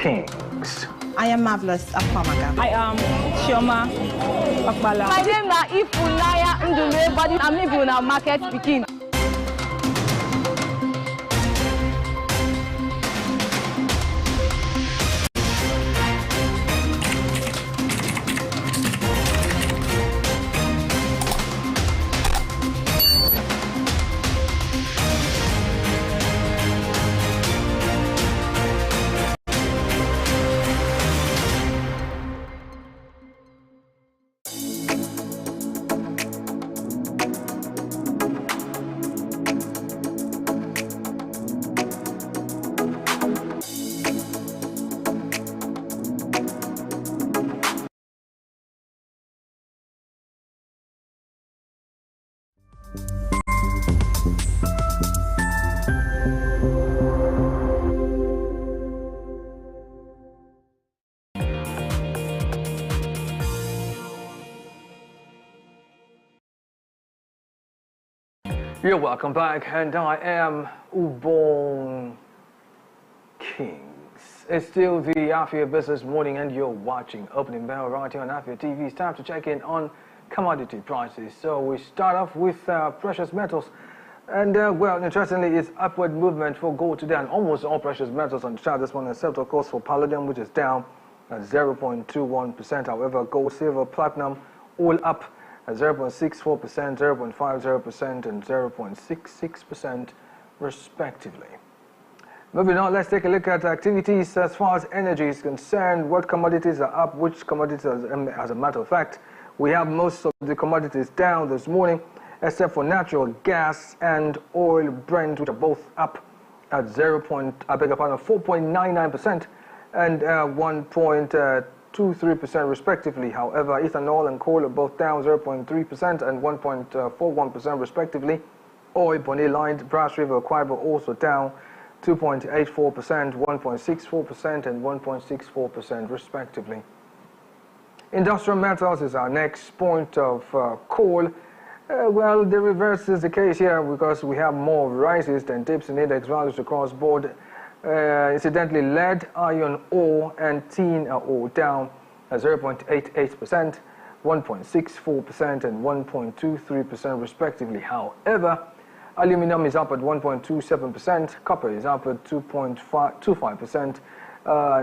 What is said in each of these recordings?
Kings. I am Marvelous Akwamaga. I am Chioma Akbala. My name is Ifunaya Ndume, but I'm living in market speaking. You're welcome back, and I am Ubong Kings. It's still the Afia Business Morning, and you're watching Opening Bell right here on Afia TV. It's time to check in on commodity prices. So we start off with precious metals, and well, interestingly, it's upward movement for gold today, and almost all precious metals on the chart this morning, except of course for palladium, which is down at 0.21%. However, gold, silver, platinum, all up at 0.64%, 0.50%, and 0.66% respectively. Moving on, let's take a look at activities as far as energy is concerned. What commodities are up, which commodities are, as a matter of fact, we have most of the commodities down this morning, except for natural gas and oil Brent, which are both up at 4.99% and 1.23% respectively. However, ethanol and coal are both down 0.3% and 1.41% respectively. Oil, Bonnet Line, Brass River, Quibble also down 2.84%, 1.64% and 1.64% respectively. Industrial metals is our next point of coal. Well, the reverse is the case here because we have more rises than dips in index values across board. Incidentally, lead, iron ore, and tin are all down at 0.88%, 1.64%, and 1.23% respectively. However, aluminum is up at 1.27%, copper is up at 2.25%,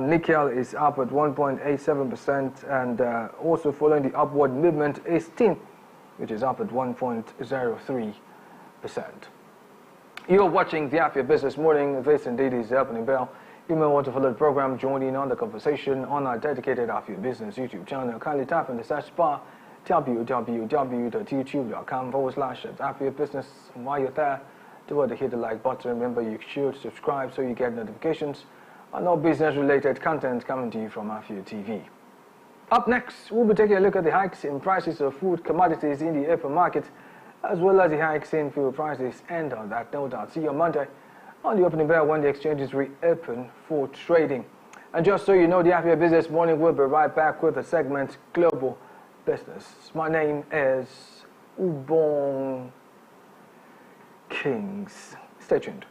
nickel is up at 1.87%, and also following the upward movement is tin, which is up at 1.03%. You're watching the Afia Business Morning. This indeed is the opening bell. You may want to follow the program, join in on the conversation on our dedicated Afia Business YouTube channel. Kindly tap in the search bar www.youtube.com/Afia Business. While you're there, do hit the like button. Remember, you should subscribe so you get notifications on all business-related content coming to you from Afia TV. Up next, we'll be taking a look at the hikes in prices of food commodities in the April market, as well as the hikes in fuel prices. And on that note, I'll see you on Monday on the opening bell when the exchanges reopen for trading. And just so you know, the Afia Business Morning will be right back with the segment Global Business. My name is Ubong Kings. Stay tuned.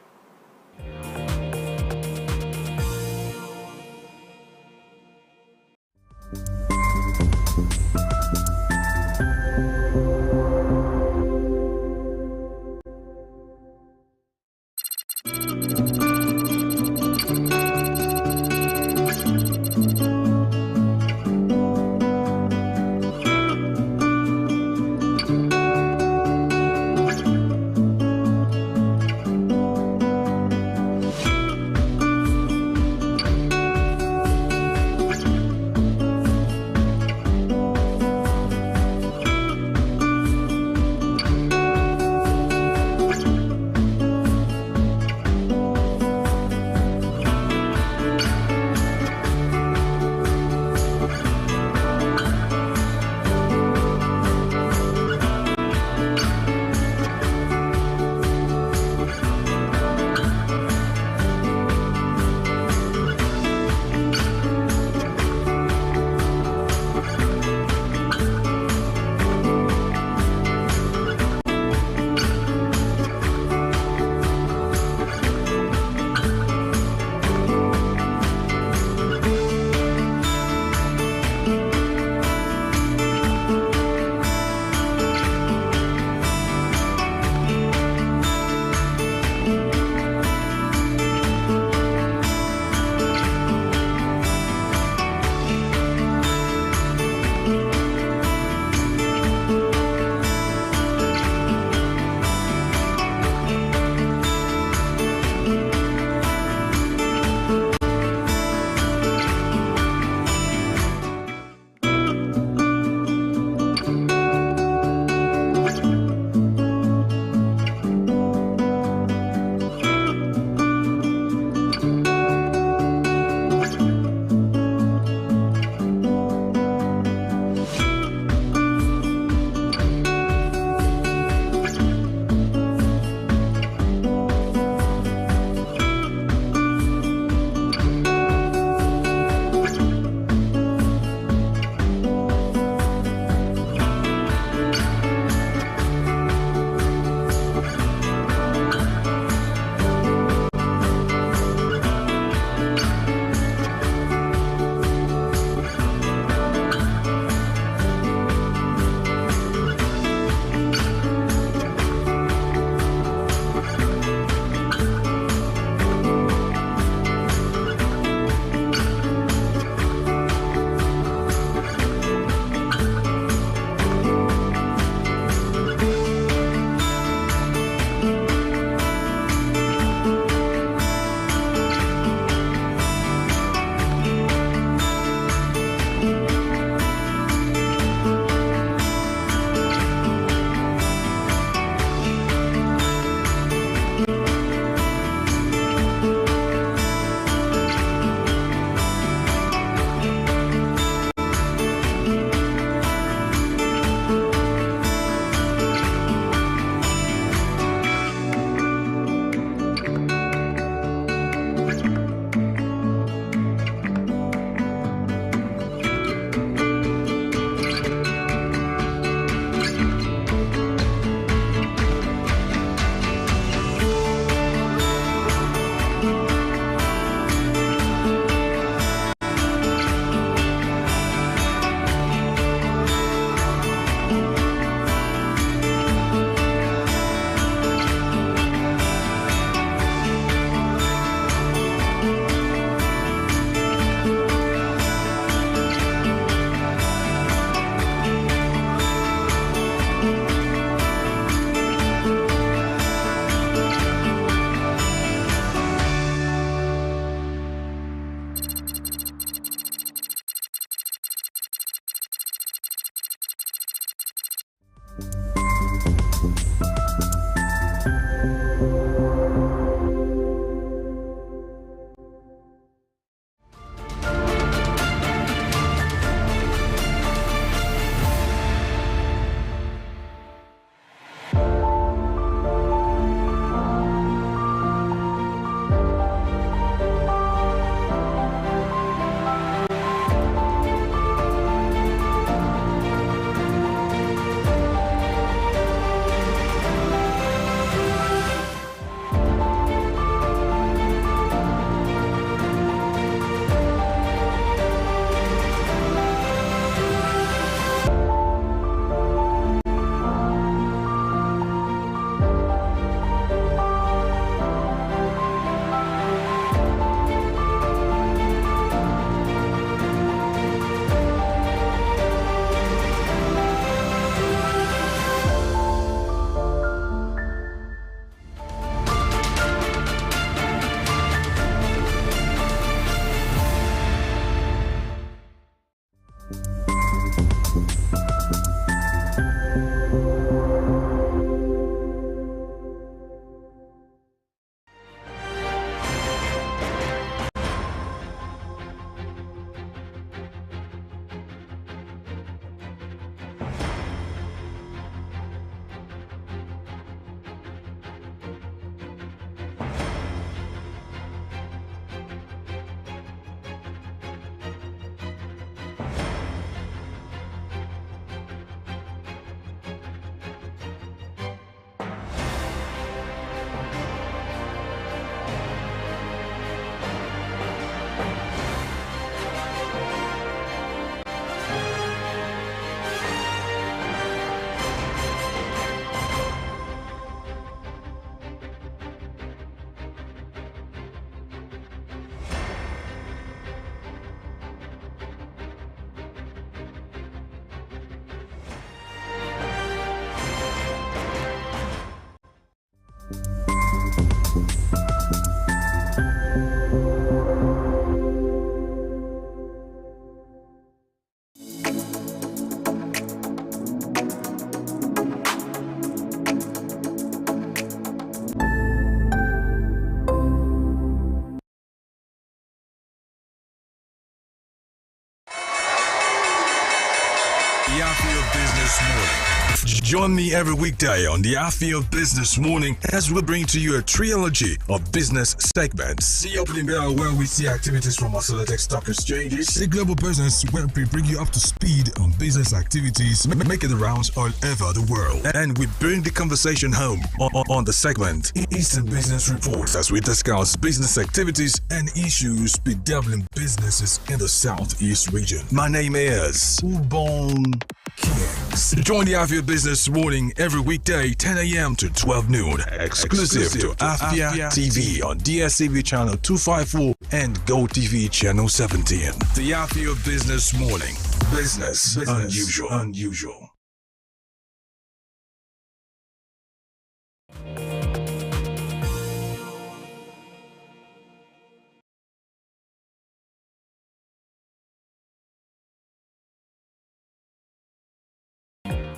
The Afia Business Morning. Join me every weekday on the Afia Business Morning as we bring to you a trilogy of business segments. The opening bell where we see activities from our selected stock exchanges. The global business where we bring you up to speed on business activities making the rounds all over the world. And we bring the conversation home on the segment Eastern Business Report as we discuss business activities and issues bedeviling businesses in the Southeast region. My name is Ubon Kings. Join the Afia Business Morning every weekday 10 a.m. to 12 noon. Exclusive to Afia TV on DSTV channel 254 and Go TV channel 17. The Afia Business Morning. Business unusual.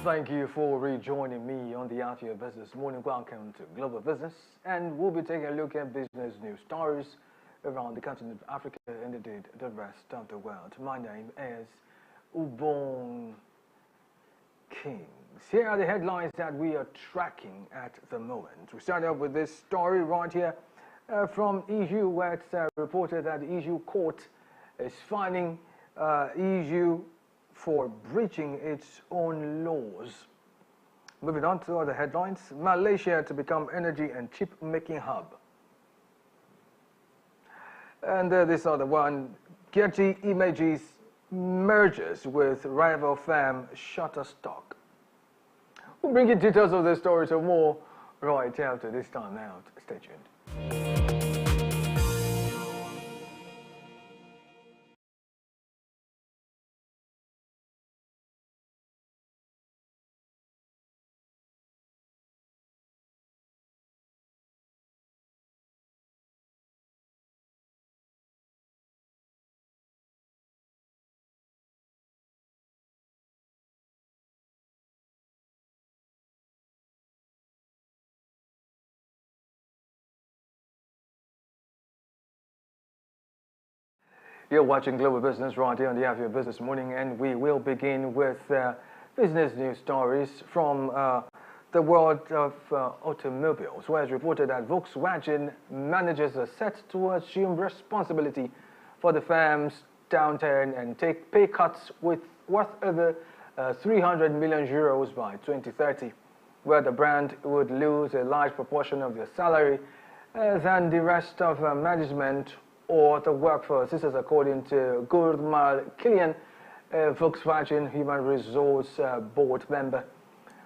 Thank you for rejoining me on the Afia Business Morning. Welcome to Global Business, and we'll be taking a look at business news stories around the continent of Africa and indeed the rest of the world. My name is Ubon Kings. Here are the headlines that we are tracking at the moment. We start off with this story right here from EU, where it's reported that the EU court is fining EU for breaching its own laws. Moving on to other headlines. Malaysia to become energy and chip making hub. And this other one, Getty Images merges with rival firm Shutterstock. We'll bring you details of this story and more right after this time out. Stay tuned. You're watching Global Business right here on the Afia Business Morning, and we will begin with business news stories from the world of automobiles, where it's reported that Volkswagen managers are set to assume responsibility for the firm's downturn and take pay cuts worth over 300 million euros by 2030, where the brand would lose a large proportion of their salary than the rest of management or the workforce. This is according to Gurmal Kilian, a Volkswagen Human Resource Board member.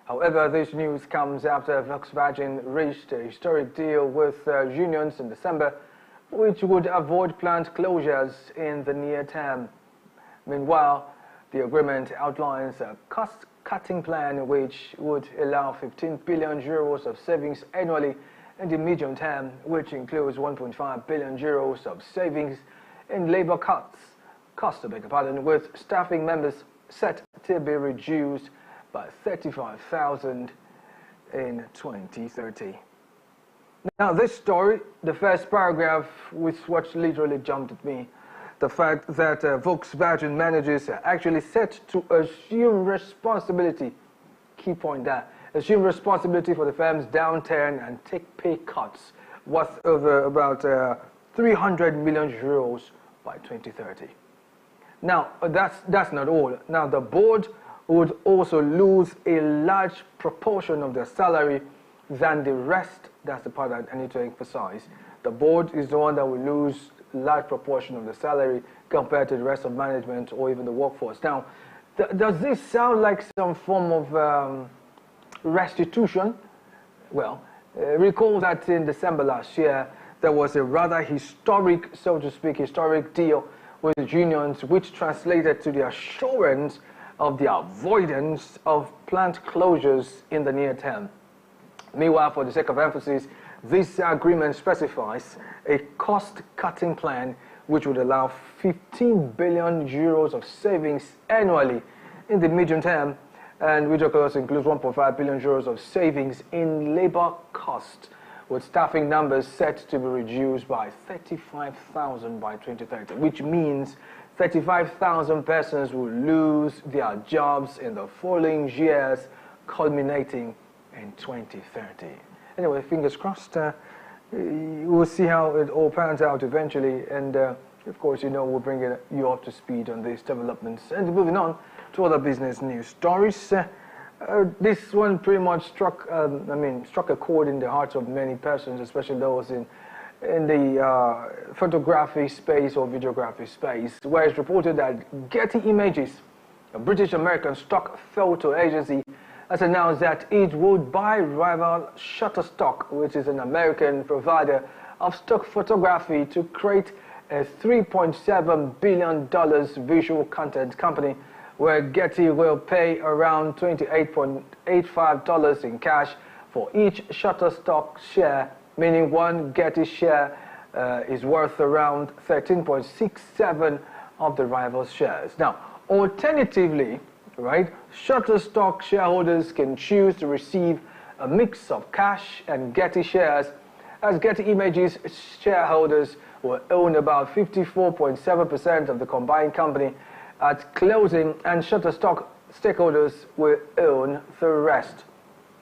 However, this news comes after Volkswagen reached a historic deal with unions in December, which would avoid plant closures in the near term. Meanwhile, the agreement outlines a cost-cutting plan which would allow 15 billion euros of savings annually in the medium term, which includes 1.5 billion euros of savings in labor costs, with staffing members set to be reduced by 35,000 in 2030. Now, this story, the first paragraph, was what literally jumped at me. The fact that Volkswagen managers are actually set to assume responsibility. Key point there. Assume responsibility for the firm's downturn and take pay cuts worth over about 300 million euros by 2030. Now, that's not all. Now, the board would also lose a large proportion of their salary than the rest. That's the part that I need to emphasize. The board is the one that will lose a large proportion of the salary compared to the rest of management or even the workforce. Now, does this sound like some form of restitution? Well, recall that in December last year, there was a rather historic, so to speak, historic deal with the unions, which translated to the assurance of the avoidance of plant closures in the near term. Meanwhile, for the sake of emphasis, this agreement specifies a cost-cutting plan which would allow 15 billion euros of savings annually in the medium term, and which of course includes 1.5 billion euros of savings in labor costs, with staffing numbers set to be reduced by 35,000 by 2030, which means 35,000 persons will lose their jobs in the following years, culminating in 2030. Anyway, fingers crossed. We'll see how it all pans out eventually. And of course, we'll bring you up to speed on these developments. And moving on to other business news stories. This one pretty much struck a chord in the hearts of many persons, especially those in the photography space or videography space, where it's reported that Getty Images, a British-American stock photo agency, has announced that it would buy rival Shutterstock, which is an American provider of stock photography, to create a $3.7 billion visual content company, where Getty will pay around $28.85 in cash for each Shutterstock share, meaning one Getty share is worth around 13.67 of the rival's shares. Now, alternatively, right, Shutterstock shareholders can choose to receive a mix of cash and Getty shares, as Getty Images shareholders will own about 54.7% of the combined company at closing, and Shutterstock stakeholders will own the rest.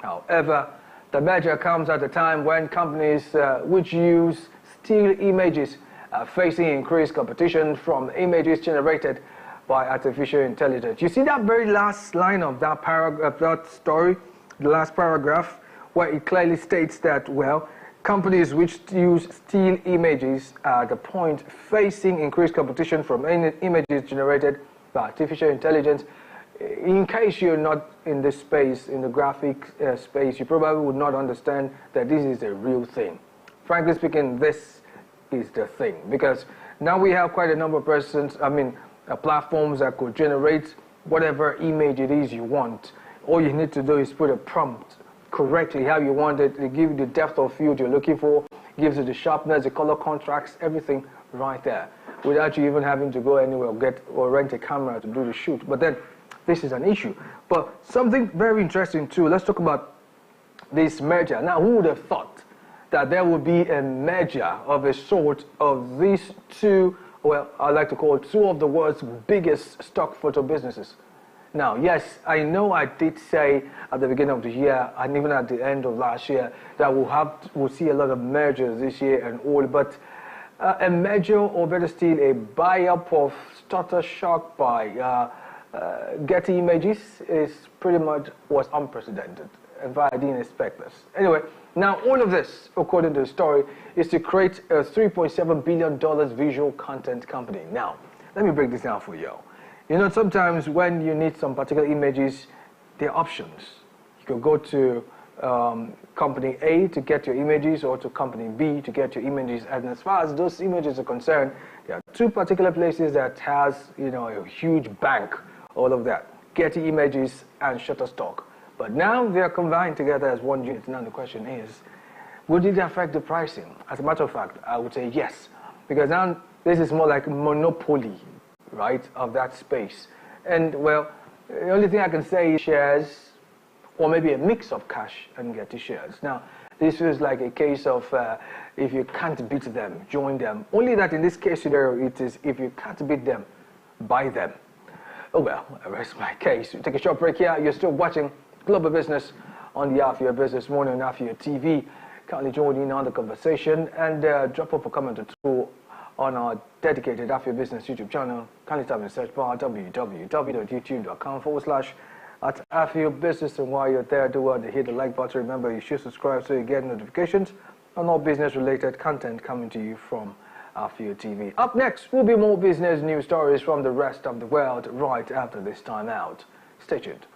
However, the merger comes at a time when companies which use still images are facing increased competition from images generated by artificial intelligence. You see that very last line of that paragraph, that story, the last paragraph, where it clearly states that, well, companies which use still images are at the point facing increased competition from images generated by artificial intelligence. In case you're not in this space, in the graphic space, you probably would not understand that this is a real thing. Frankly speaking, this is the thing, because now we have quite a number of platforms that could generate whatever image it is you want. All you need to do is put a prompt correctly how you want it. It gives you the depth of field you're looking for, gives you the sharpness, the color contrast, everything right there, without you even having to go anywhere or rent a camera to do the shoot. But then this is an issue. But something very interesting too, let's talk about this merger. Now, who would have thought that there would be a merger of a sort of these two, well, I like to call it two of the world's biggest stock photo businesses? Now, yes, I know I did say at the beginning of the year and even at the end of last year that we'll see a lot of mergers this year and all, but a merger, or better still, a buy-up of Shutterstock by Getty Images is pretty much was unprecedented. In fact, I didn't expect this. Anyway, now all of this, according to the story, is to create a $3.7 billion visual content company. Now, let me break this down for you. Sometimes when you need some particular images, there are options. You could go to company A to get your images, or to company B to get your images. And as far as those images are concerned, there are two particular places that has, a huge bank, all of that. Getty Images and Shutterstock. But now they are combined together as one unit. Now the question is, would it affect the pricing? As a matter of fact, I would say yes, because now this is more like monopoly, right, of that space. And well, the only thing I can say is shares, or maybe a mix of cash and Getty shares. Now, this feels like a case of if you can't beat them, join them. Only that in this case, it is if you can't beat them, buy them. Oh well, I rest my case. Take a short break here. You're still watching Global Business on the Afia Business Morning on Afia TV. Kindly join in on the conversation and drop off a comment or two on our dedicated Afia Business YouTube channel. Kindly type in the search bar www.youtube.com/Afia Business, and while you're there, do hit the like button. Remember, you should subscribe so you get notifications on all business-related content coming to you from Afia TV. Up next will be more business news stories from the rest of the world right after this time out. Stay tuned.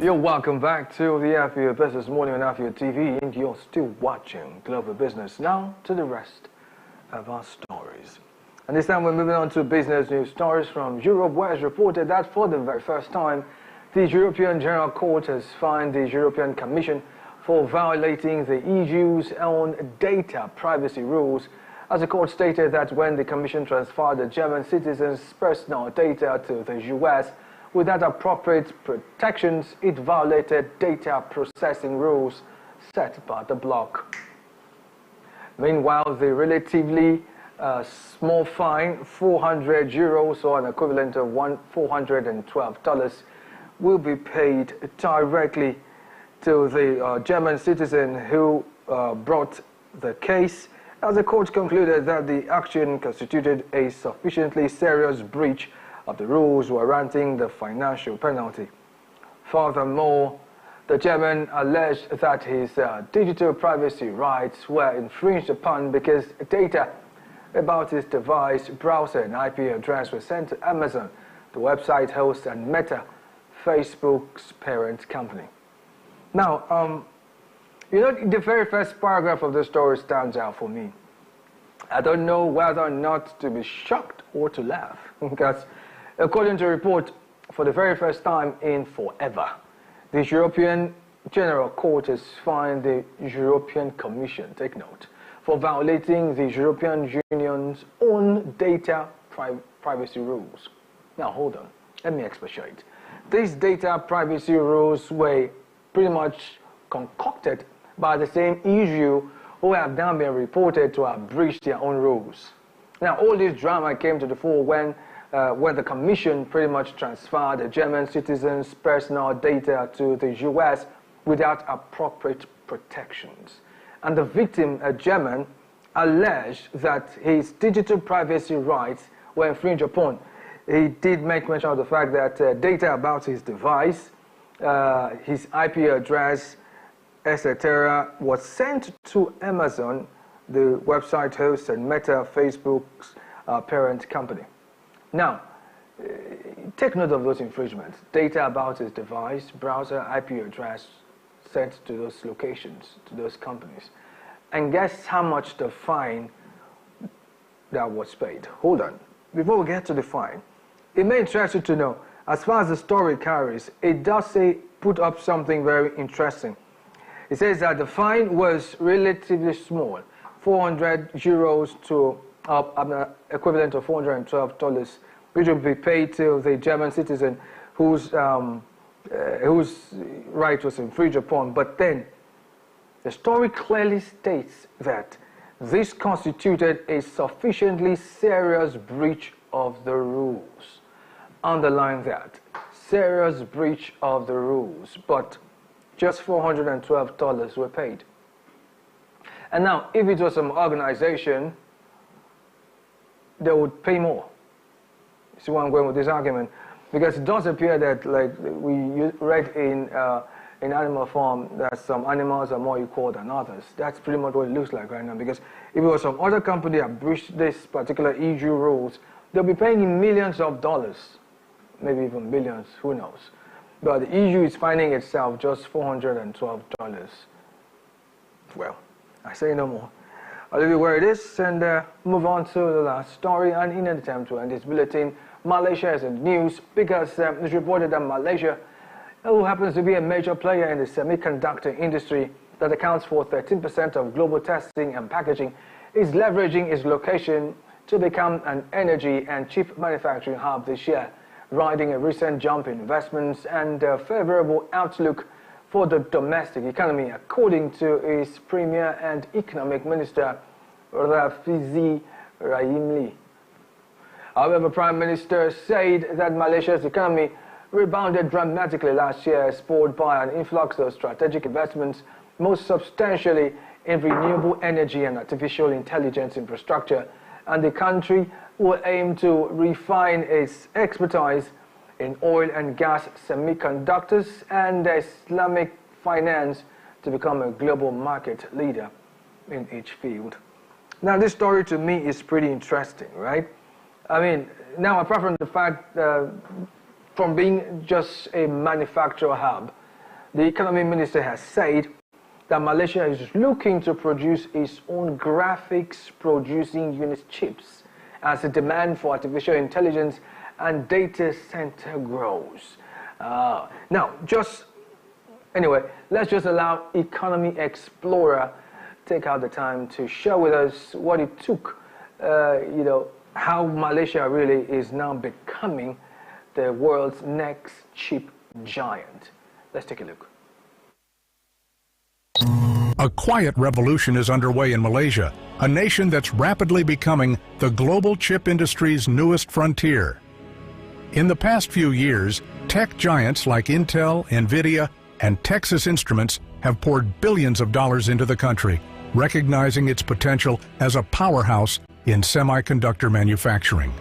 You're welcome back to the Afia Business Morning on Afia TV, and you're still watching Global Business. Now to the rest of our stories. And this time we're moving on to business news stories from Europe, where it's reported that for the very first time, the European General Court has fined the European Commission for violating the EU's own data privacy rules, as the court stated that when the Commission transferred the German citizens' personal data to the US without appropriate protections, it violated data processing rules set by the bloc. Meanwhile, the relatively small fine, €400 or an equivalent of $412, will be paid directly to the German citizen who brought the case, as the court concluded that the action constituted a sufficiently serious breach of the rules warranting the financial penalty. Furthermore, the German alleged that his digital privacy rights were infringed upon because data about his device, browser, and IP address were sent to Amazon, the website host, and Meta, Facebook's parent company. Now, the very first paragraph of the story stands out for me. I don't know whether or not to be shocked or to laugh, because according to a report, for the very first time in forever, the European General Court has fined the European Commission, take note, for violating the European Union's own data privacy rules. Now, hold on, let me expatiate. These data privacy rules were pretty much concocted by the same EU who have now been reported to have breached their own rules. Now, all this drama came to the fore when the Commission pretty much transferred the German citizens' personal data to the US without appropriate protections. And the victim, a German, alleged that his digital privacy rights were infringed upon. He did make mention of the fact that data about his device, his IP address, etc., was sent to Amazon, the website host, and Meta, Facebook's parent company. Now, take note of those infringements. Data about his device, browser, IP address sent to those locations, to those companies. And guess how much the fine that was paid? Hold on. Before we get to the fine, it may interest you to know, as far as the story carries, it does say, put up something very interesting. It says that the fine was relatively small, €400 to an equivalent of $412, which will be paid to the German citizen whose right was infringed upon. But then, the story clearly states that this constituted a sufficiently serious breach of the rules. Underline that, serious breach of the rules, but just $412 were paid. And now, if it was some organization, they would pay more. See where I'm going with this argument? Because it does appear that, like we read in Animal Farm, that some animals are more equal than others. That's pretty much what it looks like right now. Because if it was some other company that breached this particular EU rules, they'll be paying in millions of dollars, maybe even billions, who knows. But the EU is finding itself just $412. Well, I say no more. I'll leave it where it is and move on to the last story. And in an attempt to end this bulletin, Malaysia is in the news because it's reported that Malaysia, who happens to be a major player in the semiconductor industry that accounts for 13% of global testing and packaging, is leveraging its location to become an energy and chip manufacturing hub this year, riding a recent jump in investments and a favorable outlook for the domestic economy, according to its Premier and Economic Minister, Rafizi Rahimli. However, Prime Minister said that Malaysia's economy rebounded dramatically last year, spurred by an influx of strategic investments, most substantially in renewable energy and artificial intelligence infrastructure, and the country will aim to refine its expertise in oil and gas, semiconductors, and Islamic finance to become a global market leader in each field. Now, this story to me is pretty interesting, right? I mean, now apart from the fact from being just a manufacturer hub, the economy minister has said that Malaysia is looking to produce its own graphics producing unit chips as the demand for artificial intelligence and data center grows. Let's just allow Economy Explorer take out the time to share with us what it took, how Malaysia really is now becoming the world's next chip giant. Let's take a look. A quiet revolution is underway in Malaysia, a nation that's rapidly becoming the global chip industry's newest frontier. In the past few years, tech giants like Intel, Nvidia, and Texas Instruments have poured billions of dollars into the country, recognizing its potential as a powerhouse in semiconductor manufacturing.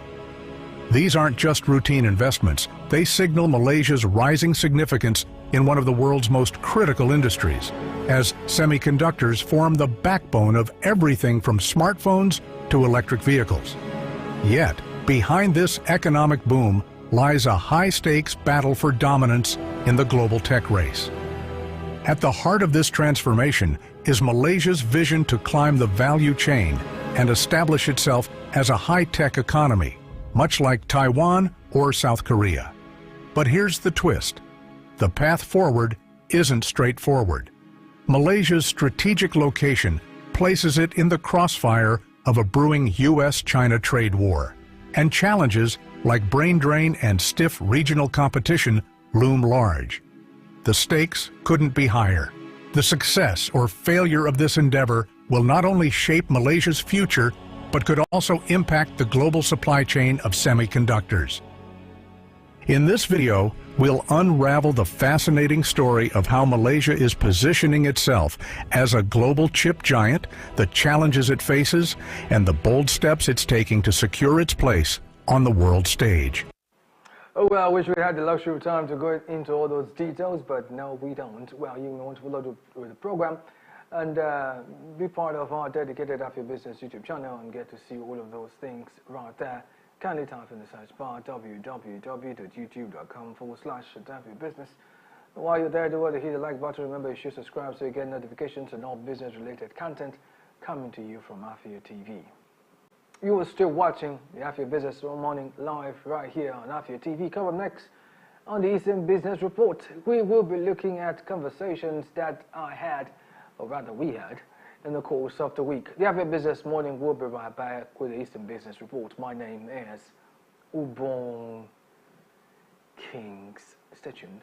These aren't just routine investments, they signal Malaysia's rising significance in one of the world's most critical industries, as semiconductors form the backbone of everything from smartphones to electric vehicles. Yet, behind this economic boom lies a high-stakes battle for dominance in the global tech race. At the heart of this transformation is Malaysia's vision to climb the value chain and establish itself as a high-tech economy, much like Taiwan or South Korea. But here's the twist. The path forward isn't straightforward. Malaysia's strategic location places it in the crossfire of a brewing US-China trade war, and challenges like brain drain and stiff regional competition loom large. The stakes couldn't be higher. The success or failure of this endeavor will not only shape Malaysia's future, but could also impact the global supply chain of semiconductors. In this video, we'll unravel the fascinating story of how Malaysia is positioning itself as a global chip giant, the challenges it faces, and the bold steps it's taking to secure its place on the world stage. Oh, well, I wish we had the luxury of time to go into all those details, but no, we don't. Well, you want to follow the program and be part of our dedicated Afia Business YouTube channel and get to see all of those things right there. Kindly type in the search bar www.youtube.com/AfiaBusiness. While you're there, do want to hit the like button. Remember, you should subscribe so you get notifications on all business-related content coming to you from Afia TV. You are still watching the Afia Business Morning live right here on Afia TV. Coming up next on the Eastern Business Report, we will be looking at conversations that I had, or rather we had, in the course of the week. The Afia Business Morning will be right back with the Eastern Business Report. My name is Ubong Kings. Stay tuned.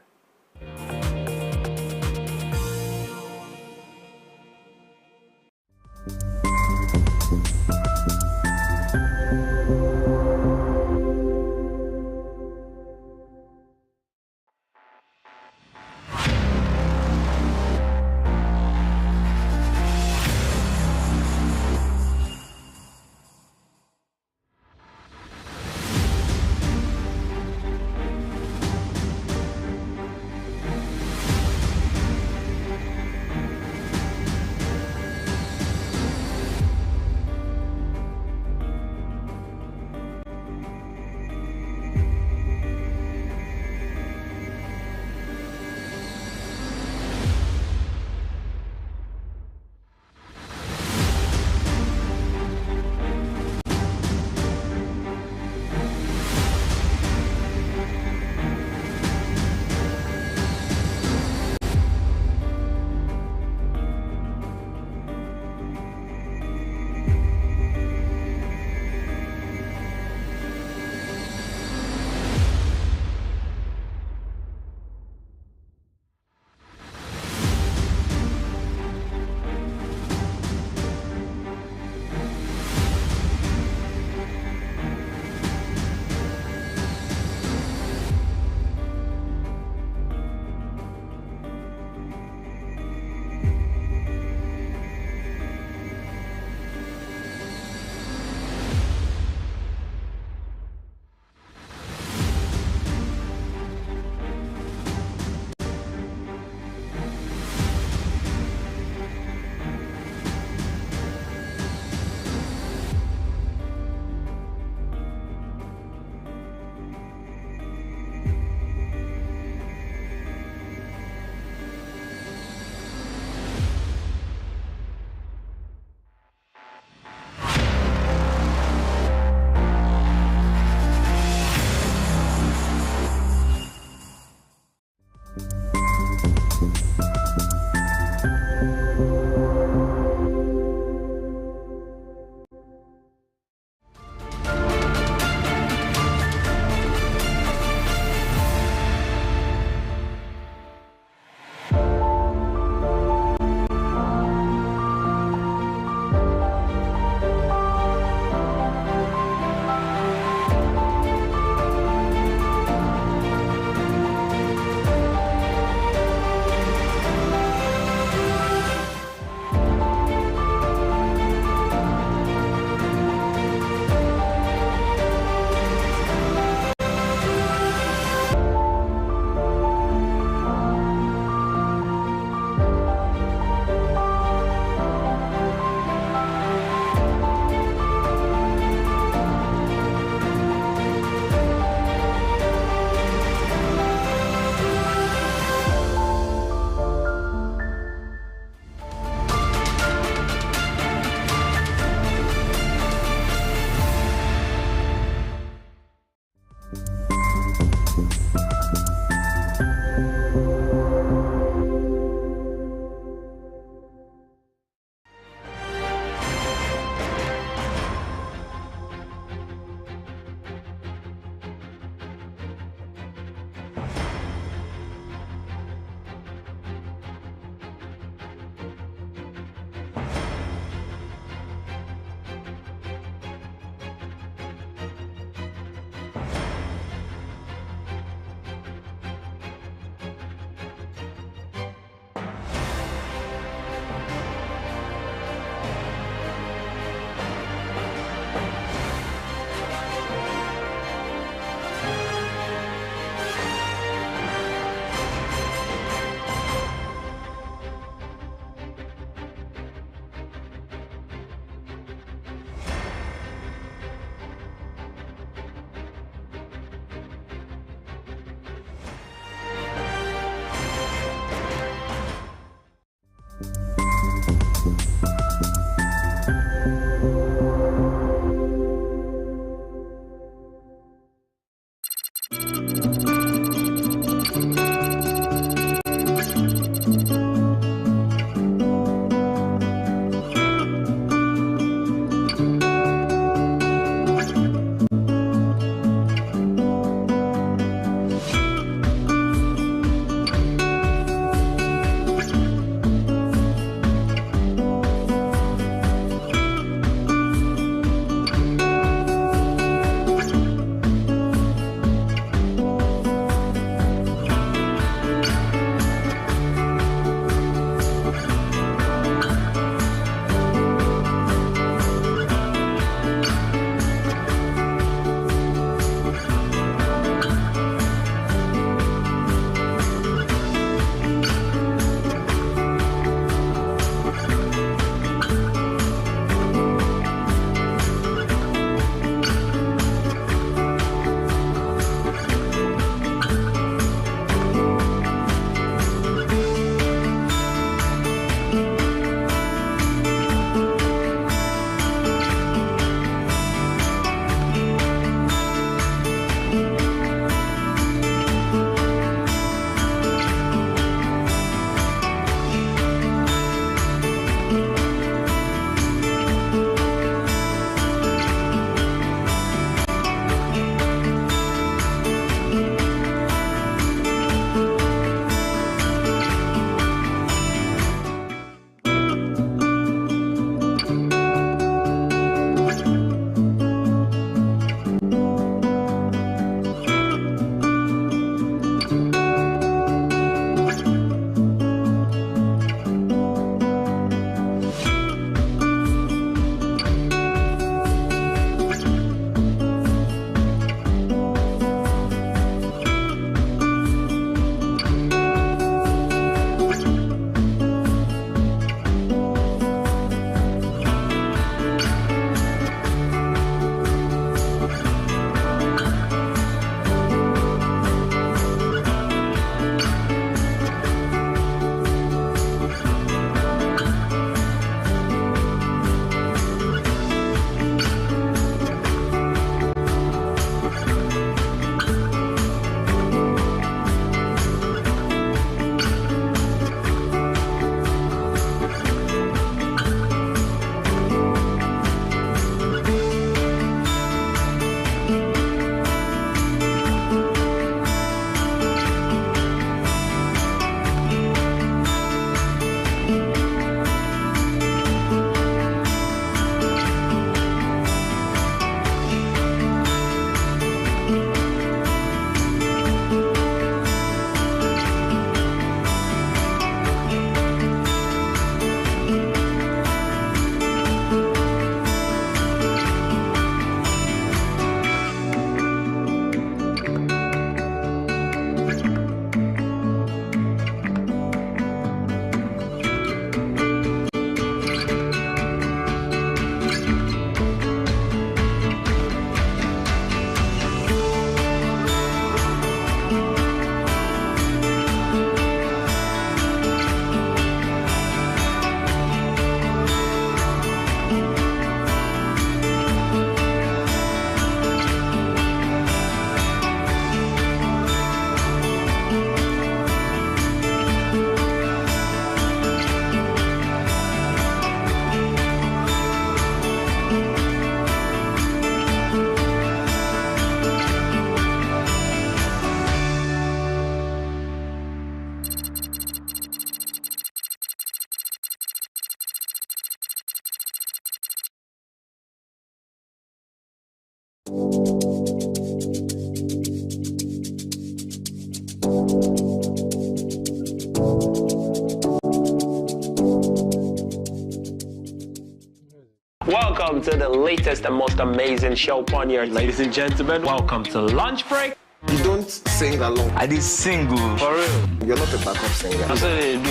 welcome to the latest and most amazing show on here. Ladies and gentlemen, welcome to Lunch Break. You don't sing along. I did single. For real. You're not a backup singer. That's what they do.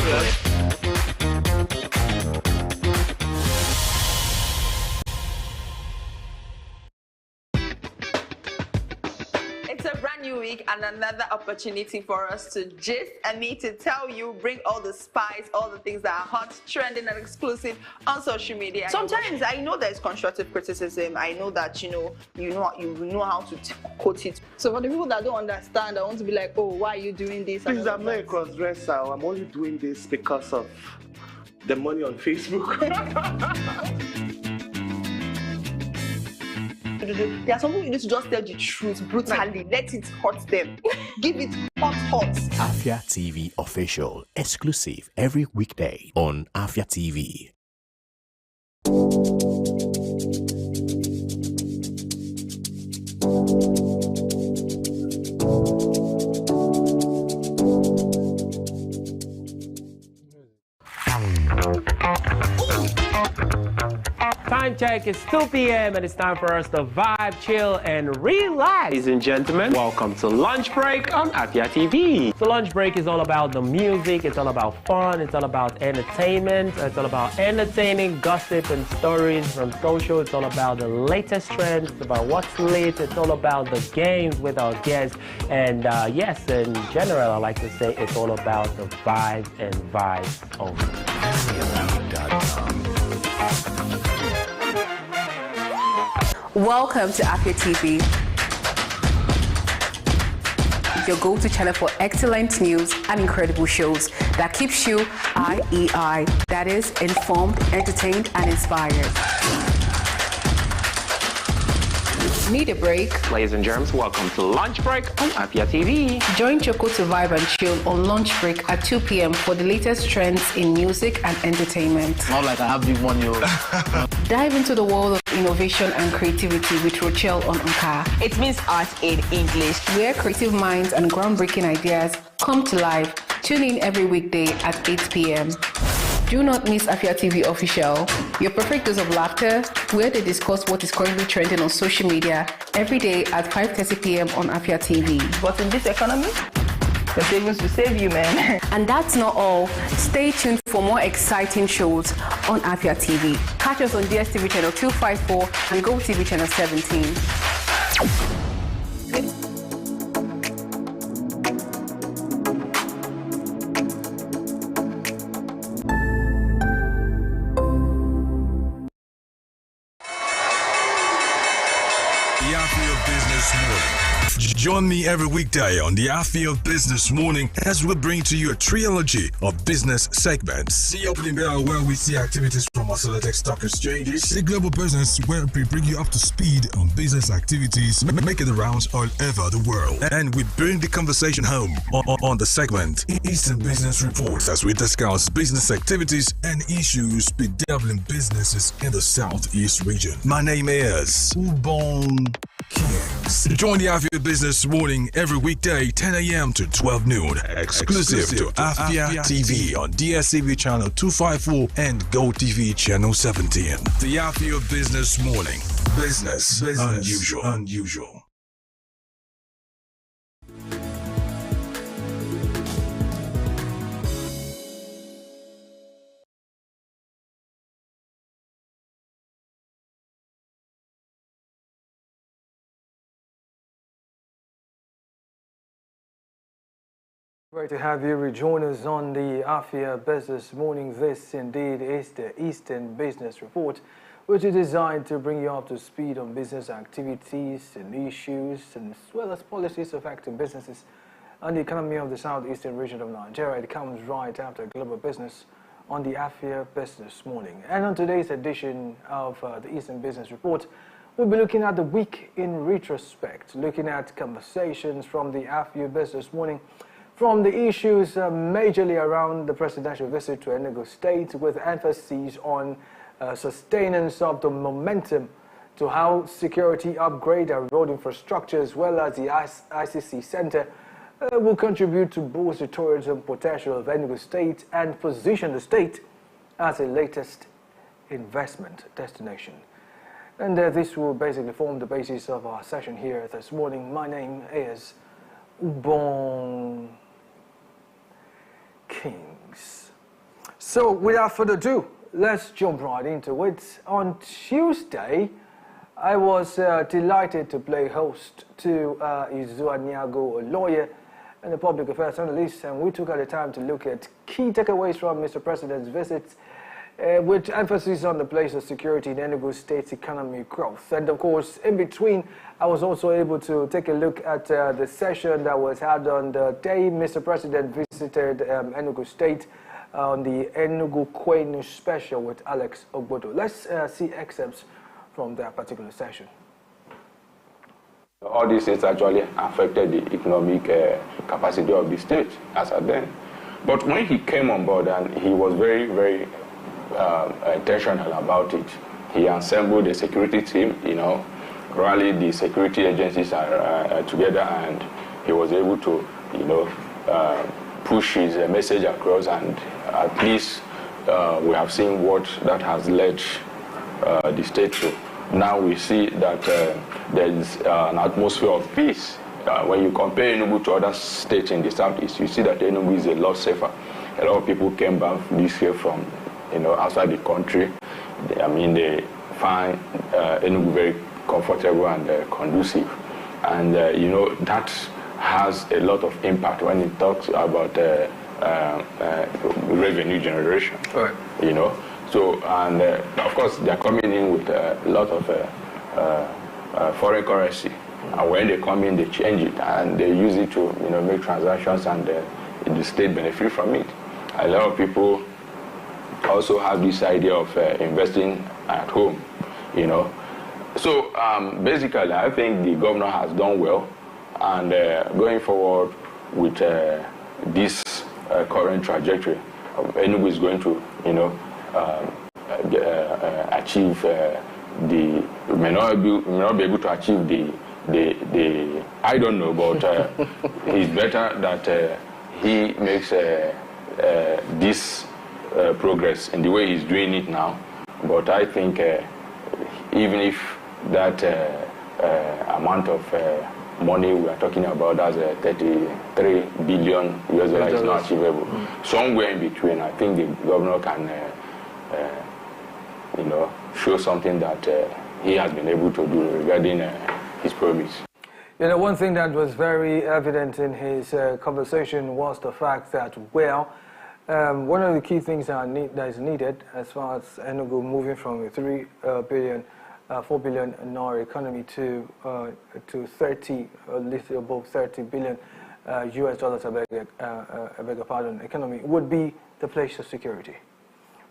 It's a brand new week and another opportunity for us to gist and me to tell you, bring all the spice, all the things that are hot, trending and exclusive on social media. Sometimes I know there's constructive criticism. I know that you know how to quote it. So for the people that don't understand, I want to be like, oh, why are you doing this? Please, I'm not a cross-dresser. I'm only doing this because of the money on Facebook. There are some people you need to just tell the truth brutally. Let it hurt them. Give it hot. Afia TV official, exclusive every weekday on Afia TV. Time check, it's 2 p.m. and it's time for us to vibe, chill, and relax. Ladies and gentlemen, welcome to Lunch Break on Afia TV. So Lunch Break is all about the music, it's all about fun, it's all about entertainment, it's all about entertaining gossip and stories from social, it's all about the latest trends, it's about what's lit, it's all about the games with our guests, and yes, in general, I like to say it's all about the vibes and vibes only. Welcome to Afia TV, your go-to channel for excellent news and incredible shows that keeps you IEI, that is, informed, entertained, and inspired. Need a break? Ladies and germs, welcome to Lunch Break on Afia TV. Join Choco to vibe and chill on Lunch Break at 2 p.m. for the latest trends in music and entertainment. Not like I have big money. Dive into the world of innovation and creativity with Rochelle on Anka. It means art in English. Where creative minds and groundbreaking ideas come to life. Tune in every weekday at 8 p.m. Do not miss Afia TV Official, your perfect dose of laughter, where they discuss what is currently trending on social media every day at 5:30 p.m. on Afia TV. But in this economy, the savings will save you, man. And that's not all. Stay tuned for more exciting shows on Afia TV. Catch us on DSTV channel 254 and GoTV channel 17. The Afia Business Morning. Join me every weekday on the Afia Business Morning as we bring to you a trilogy of business segments. See opening bell where we see activities from our select stock exchanges. The global business where we bring you up to speed on business activities, making the rounds all over the world. And we bring the conversation home on the segment Eastern Business Reports as we discuss business activities and issues bedeviling businesses in the Southeast region. My name is Ubon Kings. Join the Afia Business Morning every weekday 10 a.m. to 12 noon. Exclusive to Afia TV on DSTV channel 254 and GoTV channel 17. The Afia Business Morning. Business unusual. Great to have you rejoin us on the Afia Business Morning. This indeed is the Eastern Business Report, which is designed to bring you up to speed on business activities and issues, and as well as policies affecting businesses and the economy of the Southeastern region of Nigeria. It comes right after Global Business on the Afia Business Morning. And on today's edition of the Eastern Business Report, we'll be looking at the week in retrospect, looking at conversations from the Afia Business Morning, from the issues majorly around the presidential visit to Enugu State, with emphasis on sustenance of the momentum to how security upgrade and road infrastructure, as well as the ICC Center, will contribute to boost the tourism potential of Enugu State and position the state as a latest investment destination. And this will basically form the basis of our session here this morning. My name is Ubon Kings. So without further ado, let's jump right into it. On Tuesday, I was delighted to play host to Izua Nyago, a lawyer and a public affairs analyst, and we took the time to look at key takeaways from Mr. President's visit, with emphasis on the place of security in Enugu State's economic growth. And of course, in between, I was also able to take a look at the session that was held on the day Mr. President visited Enugu State on the Enugu Kwenu special with Alex Ogbodo. Let's see excerpts from that particular session. All these things actually affected the economic capacity of the state as at then. But when he came on board, and he was very, very intentional about it, he assembled a security team, rallied the security agencies together, and he was able to, push his message across, and at least we have seen what that has led the state to. Now we see that there is an atmosphere of peace. When you compare Enugu to other states in the southeast, you see that Enugu is a lot safer. A lot of people came back this year from outside the country. They find Enugu very comfortable and conducive. And that has a lot of impact when it talks about revenue generation. Right. So, and of course, they're coming in with a lot of foreign currency. And when they come in, they change it, and they use it to, make transactions, and the state benefit from it. A lot of people also have this idea of investing at home, So, basically, I think the governor has done well, and going forward with this current trajectory, Enugu is going to, achieve may not be able to achieve the I don't know, but it's better that he makes this progress in the way he's doing it now. But I think even if that amount of money we are talking about as $33 billion US is not achievable, somewhere in between, I think the governor can show something that he has been able to do regarding his promise. One thing that was very evident in his conversation was the fact that, one of the key things that is needed as far as Enugu moving from a 4 billion naira economy to 30, a little above 30 billion US dollars, I beg your pardon, economy, would be the place of security.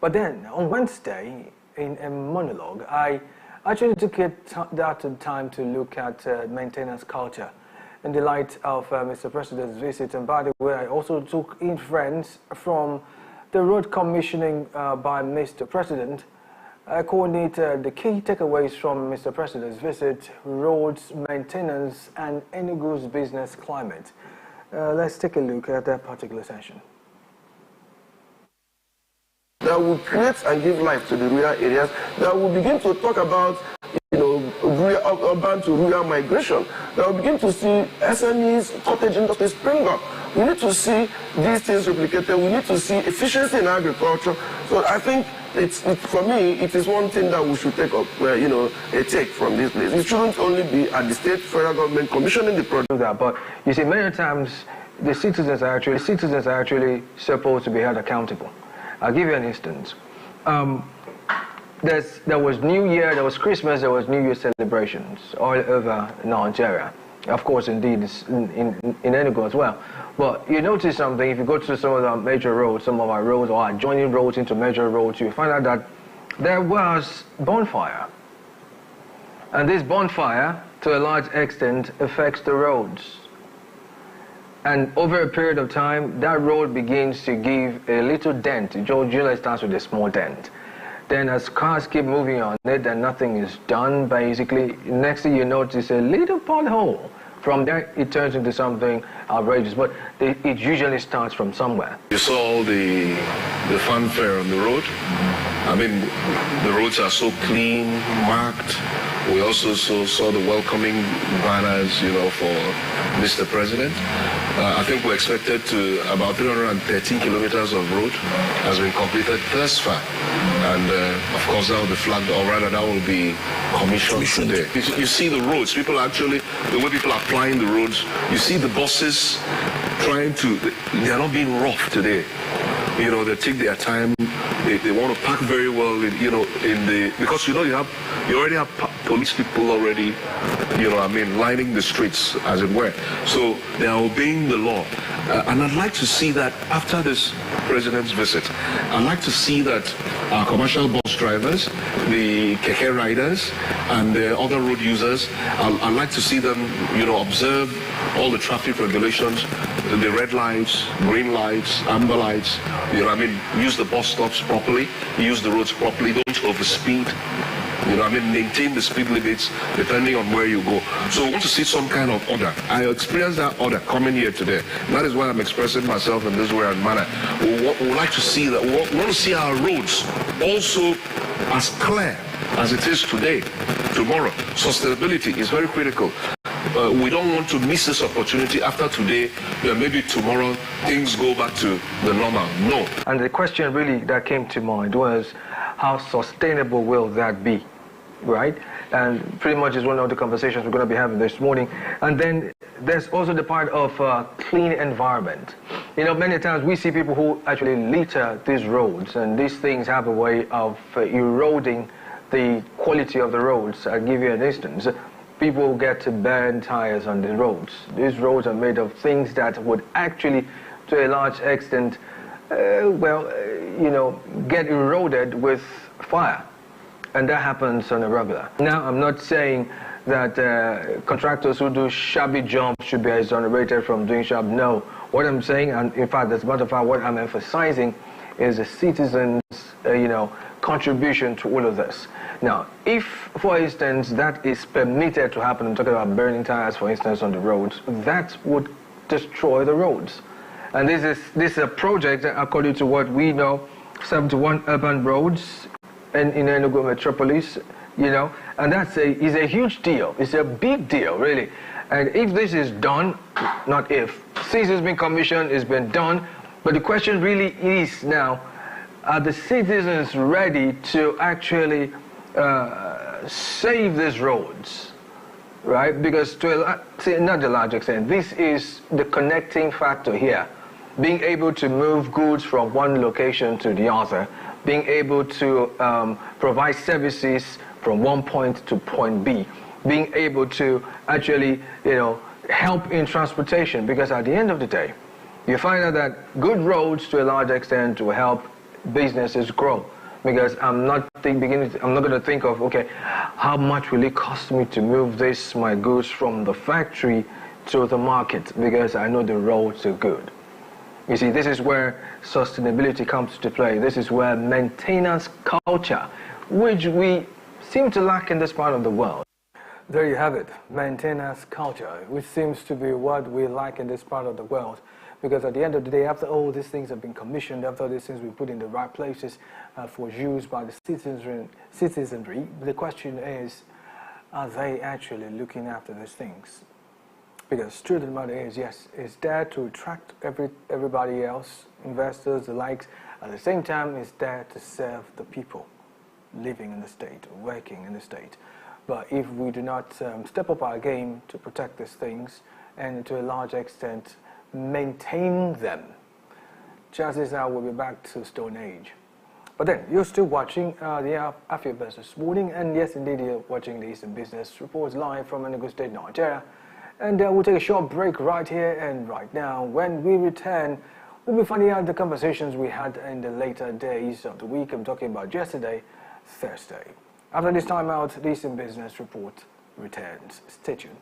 But then on Wednesday, in a monologue, I actually took that time to look at maintenance culture in the light of Mr. President's visit. And by the way, I also took in friends from the road commissioning by Mr. President. I coordinated the key takeaways from Mr. President's visit, roads maintenance, and Enugu's business climate. Let's take a look at that particular session. That will create and give life to the rural areas, that will begin to talk about urban to rural migration, that will begin to see SMEs, cottage industry spring up. We need to see these things replicated. We need to see efficiency in agriculture. So I think for me, it is one thing that we should take up, a take from this place. It shouldn't only be at the state, federal government commissioning the project. But you see, many times the citizens are actually supposed to be held accountable. I'll give you an instance. There was New Year, there was Christmas, there was New Year celebrations all over Nigeria. Of course, indeed, in Enugu as well. But you notice something, if you go to some of our major roads, some of our roads or adjoining roads into major roads, you find out that there was bonfire. And this bonfire, to a large extent, affects the roads. And over a period of time, that road begins to give a little dent. It usually starts with a small dent. Then as cars keep moving on it and nothing is done, basically, next thing you notice a little pothole. From there, it turns into something outrageous, but it usually starts from somewhere. You saw all the fanfare on the road. I mean, the roads are so clean, marked. We also saw the welcoming banners, you know, for Mr. President. I think we're expected to about 313 kilometers of road has been completed thus far. And of course, that will be flagged, or rather, that will be commissioned today. You see the roads, people actually, the way people are applying the roads, you see the buses trying to, they are not being rough today. You know, they take their time. They want to park very well, you know, because you know you already have police people already, you know, I mean, lining the streets, as it were. So they are obeying the law. And I'd like to see that after this president's visit, I'd like to see that our commercial bus drivers, the keke riders, and the other road users, I'd like to see them, you know, observe all the traffic regulations, the red lights, green lights, amber lights, you know, I mean, use the bus stops properly, use the roads properly, don't overspeed, you know, I mean, maintain the speed limits depending on where you go. So I want to see some kind of order. I experienced that order coming here today. That is why I'm expressing myself in this way and manner. We would like to see that, we want to see our roads also as clear as it is today, tomorrow. Sustainability is very critical. We don't want to miss this opportunity after today, maybe tomorrow things go back to the normal. No. And the question really that came to mind was, how sustainable will that be, right? And pretty much is one of the conversations we're going to be having this morning. And then there's also the part of clean environment. You know, many times we see people who actually litter these roads, and these things have a way of eroding the quality of the roads. I'll give you an instance. People get to burn tires on the roads. These roads are made of things that would actually, to a large extent, you know, get eroded with fire. And that happens on a regular. Now, I'm not saying that contractors who do shabby jobs should be exonerated from doing sharp. No. What I'm saying, and in fact, as a matter of fact, what I'm emphasizing is the citizens' you know, contribution to all of this. Now, if, for instance, that is permitted to happen, I'm talking about burning tires, for instance, on the roads, that would destroy the roads. And this is a project that, according to what we know, 71 urban roads in Enugu metropolis, you know, and is a huge deal. It's a big deal, really. And if this is done, not if, since it's been commissioned, it's been done, but the question really is now, are the citizens ready to actually save these roads, right? Because to not the large extent, this is the connecting factor here. Being able to move goods from one location to the other, being able to provide services from one point to point B, being able to actually, you know, help in transportation, because at the end of the day, you find out that good roads to a large extent will help businesses grow. Because I'm not going to think of, okay, how much will it cost me to move my goods from the factory to the market, because I know the roads are good. You see, this is where sustainability comes to play. This is where maintenance culture, which we seem to lack in this part of the world. There you have it, maintenance culture, which seems to be what we lack in this part of the world. Because at the end of the day, after all these things have been commissioned, after all these things we put in the right places for use by the citizenry, the question is, are they actually looking after these things? Because truth of the matter is, yes, it's there to attract everybody else, investors, the likes. At the same time, it's there to serve the people living in the state, working in the state. But if we do not step up our game to protect these things, and to a large extent maintain them, chances are we'll be back to Stone Age. But then, you're still watching the Afia Business Morning, and yes, indeed, you're watching the Eastern Business Reports live from Enugu State, Nigeria. And we'll take a short break right here and right now. When we return, we'll be finding out the conversations we had in the later days of the week. I'm talking about yesterday, Thursday. After this time out, the Eastern Business Report returns. Stay tuned.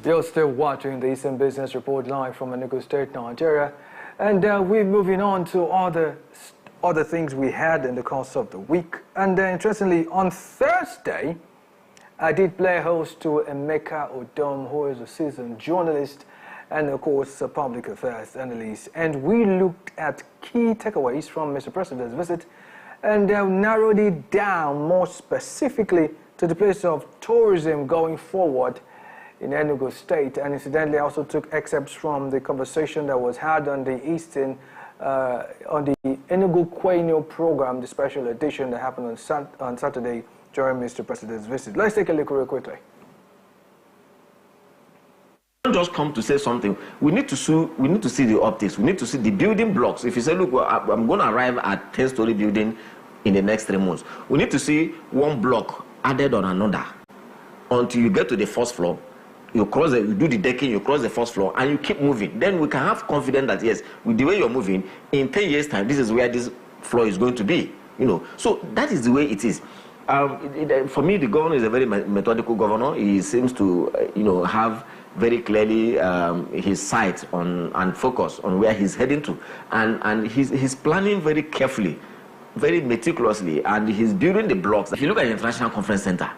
You're still watching the Eastern Business Report live from Enugu State, Nigeria. And we're moving on to other things we had in the course of the week. And interestingly, on Thursday, I did play host to Emeka Odom, who is a seasoned journalist and, of course, a public affairs analyst. And we looked at key takeaways from Mr. President's visit and narrowed it down more specifically to the place of tourism going forward in Enugu State. And incidentally, I also took excerpts from the conversation that was had on the on the Enugu Quenio program, the special edition that happened on Saturday during Mr. President's visit. Let's take a look real quickly. Don't just come to say something. We need to see the optics. We need to see the building blocks. If you say, look, I'm going to arrive at 10-story building in the next 3 months, we need to see one block added on another until you get to the first floor. You do the decking, you cross the first floor, and you keep moving. Then we can have confidence that yes, with the way you're moving, in 10 years' time, this is where this floor is going to be. So that is the way it is. For me, the governor is a very methodical governor. He seems to, have very clearly his sight on and focus on where he's heading to, and he's planning very carefully, very meticulously, and he's building the blocks. If you look at the International Conference Center,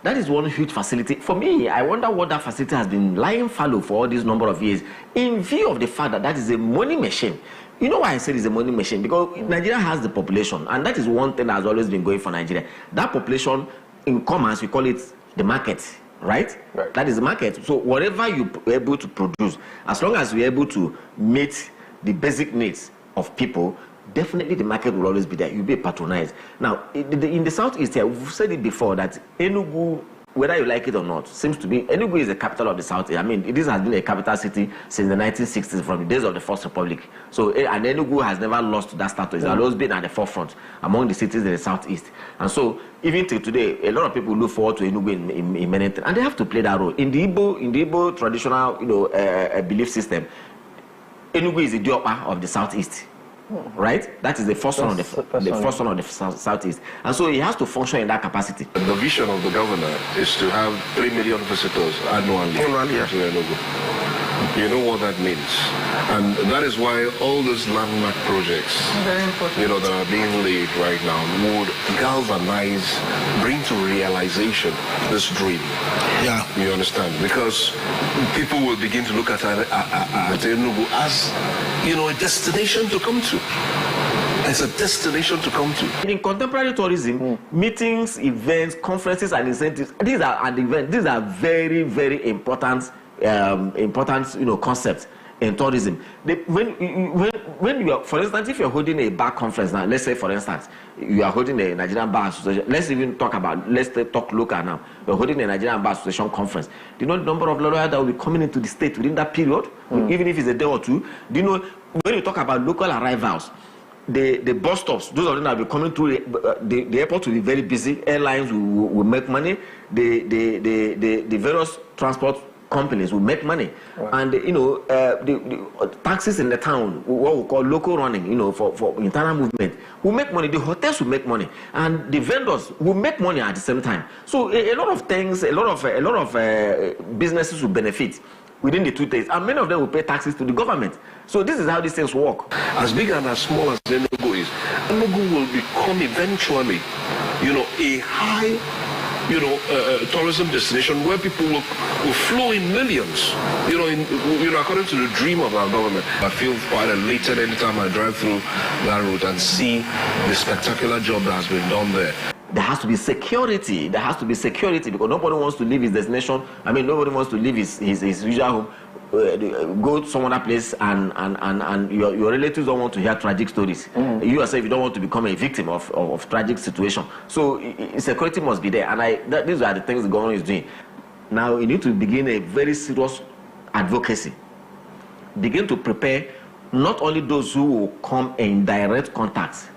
that is one huge facility. For me, I wonder what that facility has been lying fallow for all this number of years, in view of the fact that that is a money machine. You know why I said it's a money machine? Because Nigeria has the population, and that is one thing that has always been going for Nigeria. That population, in commerce, we call it the market, right? That is the market. So whatever you're able to produce, as long as we're able to meet the basic needs of people, definitely the market will always be there. You'll be patronized. Now, in the Southeast here, we've said it before that Enugu, whether you like it or not, seems to be, Enugu is the capital of the Southeast. I mean, this has been a capital city since the 1960s, from the days of the First Republic. So, and Enugu has never lost that status. It's always been at the forefront among the cities in the Southeast. And so, even till today, a lot of people look forward to Enugu in many things, and they have to play that role. In the Igbo traditional, belief system, Enugu is the Diopa of the Southeast. Right? That is the first one of the Southeast. And so he has to function in that capacity. The vision of the governor is to have 3 million visitors annually to Enugu. You know what that means. And that is why all those landmark projects, that are being laid right now would galvanize, bring to realization this dream. Yeah. You understand? Because people will begin to look at Enugu as, a destination to come to. It's a destination to come to. In contemporary tourism, meetings, events, conferences, and incentives, these are very, very important concepts in tourism. When you are, for instance, if you're holding a bar conference now, let's say for instance, you are holding a Nigerian Bar Association, let's talk local now. You're holding a Nigerian Bar Association conference. Do you know the number of lawyers that will be coming into the state within that period? Even if it's a day or two? Do you know, when you talk about local arrivals, the bus stops, those of them that will be coming through the airport will be very busy. Airlines will make money. The various transport companies will make money, and the taxis in the town, what we call local running, for internal movement, will make money. The hotels will make money, and the vendors will make money at the same time. So a lot of things, a lot of businesses will benefit within the 2 days, and many of them will pay taxes to the government. So this is how these things work. As big and as small as Enugu is, Enugu will become eventually, a high tourism destination where people will flow in millions, according to the dream of our government. I feel quite elated anytime I drive through that route and see the spectacular job that has been done there. There has to be security. There has to be security because nobody wants to leave his destination. I mean, nobody wants to leave his usual home, go to some other place, and your relatives don't want to hear tragic stories. You yourself, you don't want to become a victim of tragic situation. So security must be there, and these are the things the government is doing. Now you need to begin a very serious advocacy. Begin to prepare not only those who will come in direct contact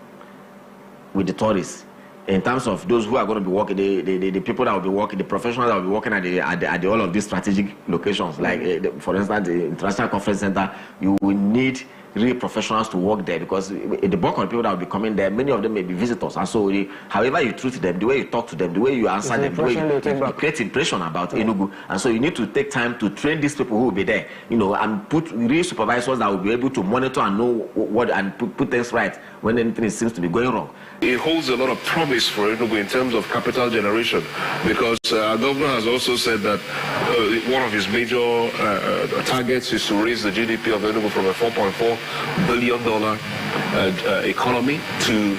with the tourists, in terms of those who are going to be working, the people that will be working, the professionals that will be working at all of these strategic locations, like for instance, the International Conference Center, you will need real professionals to work there, because the bulk of people that will be coming there, many of them may be visitors. And so, however you treat them, the way you talk to them, the way you answer them, the way you create impression about Enugu. And so you need to take time to train these people who will be there, and put real supervisors that will be able to monitor and know what and put things right when anything seems to be going wrong. It holds a lot of promise for Enugu in terms of capital generation, because our governor has also said that one of his major targets is to raise the GDP of Enugu from a $4.4 billion economy to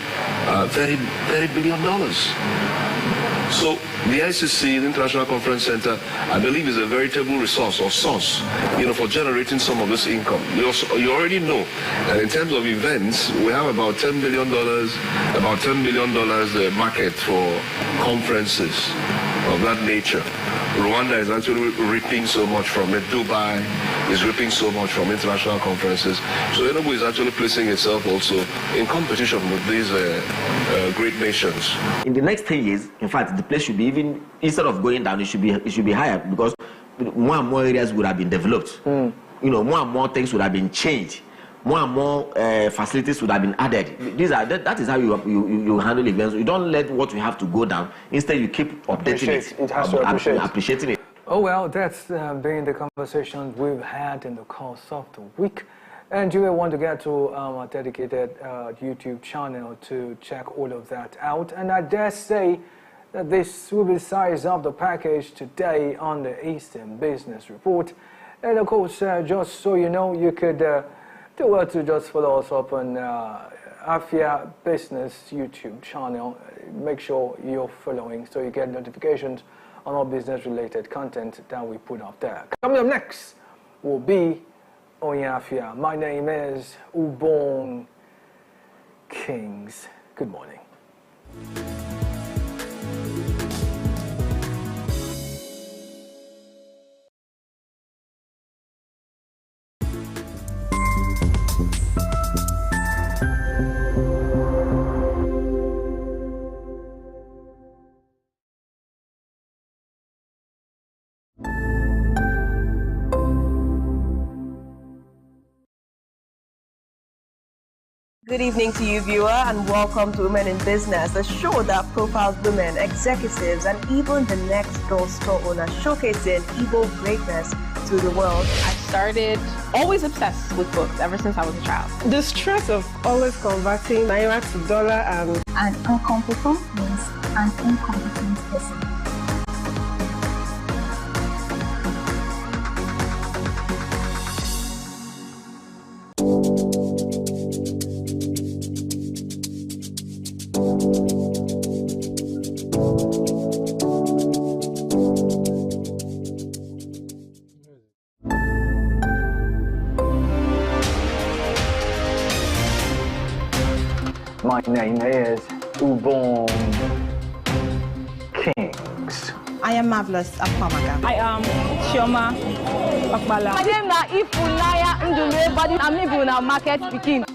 $30 billion. So the ICC, the International Conference Center, I believe is a veritable resource or source, for generating some of this income. You already know that in terms of events, we have about $10 billion market for conferences of that nature. Rwanda is actually reaping so much from it. Dubai is reaping so much from international conferences. So Enugu is actually placing itself also in competition with these great nations. In the next 10 years, in fact, the place should be even, instead of going down, it should be higher, because more and more areas would have been developed. More and more things would have been changed. More and more facilities would have been added. That is how you handle events. You don't let what you have to go down. Instead, you keep updating it. It has to appreciate. Appreciating it. Oh, well, that's been the conversation we've had in the course of the week. And you will want to get to our dedicated YouTube channel to check all of that out. And I dare say that this will be the size of the package today on the Eastern Business Report. And of course, just so you know, you could do well to just follow us up on Afia Business YouTube channel. Make sure you're following so you get notifications on all business-related content that we put up there. Coming up next will be Afia. My name is Ubong Kings. Good morning. Good evening to you, viewer, and welcome to Women in Business, a show that profiles women, executives, and even the next door store owner, showcasing Igbo greatness to the world. I started always obsessed with books ever since I was a child. The stress of always converting naira to dollar and... An incompetent means an incompetent person. My name is Ubong Kings. I am Marvelous Akwamaga. I am Chioma Okbala. My name is Ifulaya Ndule, but I'm living in market speaking.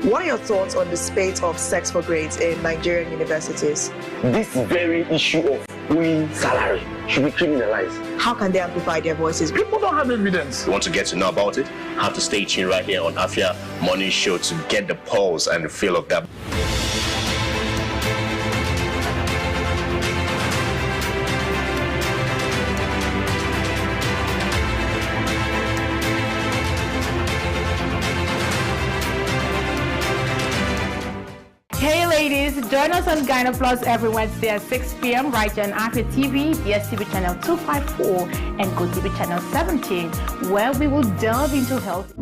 What are your thoughts on the spate of sex for grades in Nigerian universities? This very issue of owing salary should be criminalized. How can they amplify their voices? People don't have evidence. You want to get to know about it? Have to stay tuned right here on Afia Morning Show to get the pulse and the feel of that. Join us on Gyna Plus every Wednesday at 6 p.m. right here on Afia TV, DSTV channel 254, and GoTV channel 17, where we will delve into health.